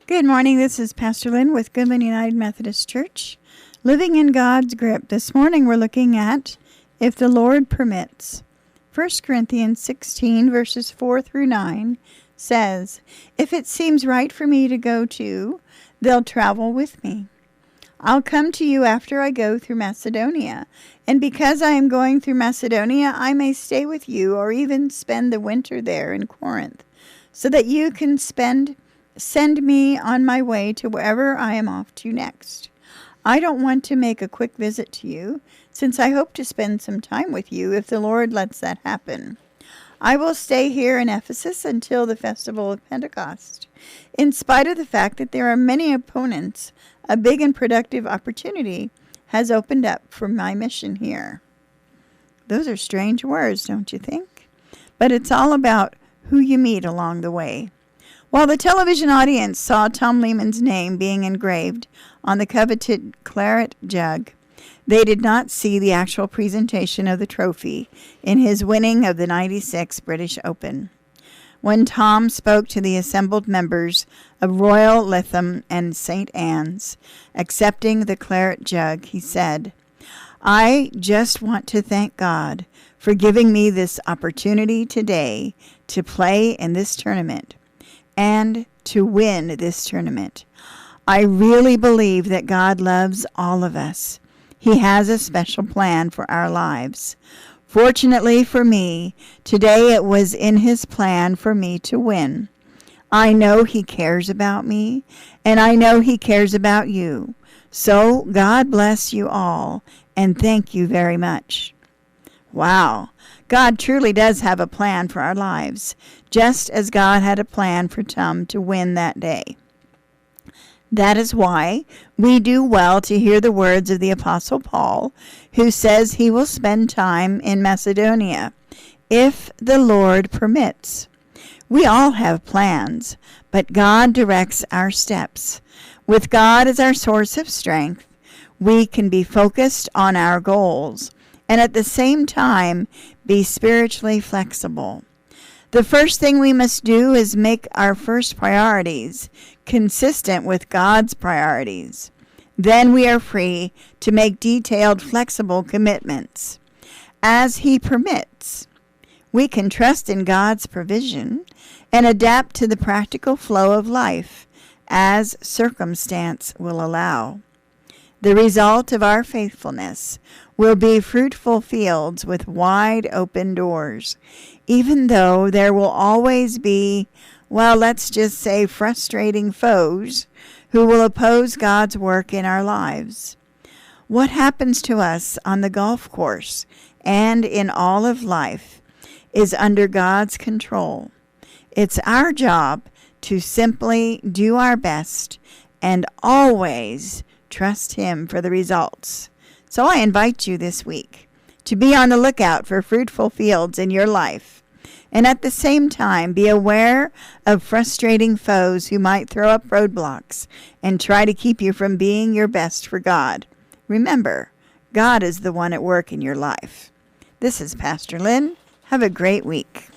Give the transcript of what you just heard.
Good morning. This is Pastor Lyn with Goodland United Methodist Church. Living in God's grip. This morning we're looking at if the Lord permits. 1 Corinthians 16 verses 4 through 9 says, "If it seems right for me to go too, they'll travel with me. I'll come to you after I go through Macedonia, and because I am going through Macedonia, I may stay with you or even spend the winter there in Corinth, so that you can send me on my way to wherever I am off to next. I don't want to make a quick visit to you, since I hope to spend some time with you if the Lord lets that happen. I will stay here in Ephesus until the festival of Pentecost. In spite of the fact that there are many opponents, a big and productive opportunity has opened up for my mission here." Those are strange words, don't you think? But it's all about who you meet along the way. While the television audience saw Tom Lehman's name being engraved on the coveted claret jug, they did not see the actual presentation of the trophy in his winning of the '96 British Open. When Tom spoke to the assembled members of Royal Lytham and St. Anne's, accepting the claret jug, he said, "I just want to thank God for giving me this opportunity today to play in this tournament and to win this tournament. I really believe that God loves all of us. He has a special plan for our lives. Fortunately for me, today it was in His plan for me to win. I know He cares about me, and I know He cares about you. So God bless you all, and thank you very much." Wow. God truly does have a plan for our lives, just as God had a plan for Tom to win that day. That is why we do well to hear the words of the Apostle Paul, who says he will spend time in Macedonia, if the Lord permits. We all have plans, but God directs our steps. With God as our source of strength, we can be focused on our goals and at the same time be spiritually flexible. The first thing we must do is make our first priorities consistent with God's priorities. Then we are free to make detailed, flexible commitments as He permits. We can trust in God's provision and adapt to the practical flow of life as circumstance will allow. The result of our faithfulness will be fruitful fields with wide open doors, even though there will always be, well, let's just say frustrating foes who will oppose God's work in our lives. What happens to us on the golf course and in all of life is under God's control. It's our job to simply do our best and always trust Him for the results. So I invite you this week to be on the lookout for fruitful fields in your life, and at the same time be aware of frustrating foes who might throw up roadblocks and try to keep you from being your best for God. Remember, God is the one at work in your life. This is Pastor Lyn. Have a great week.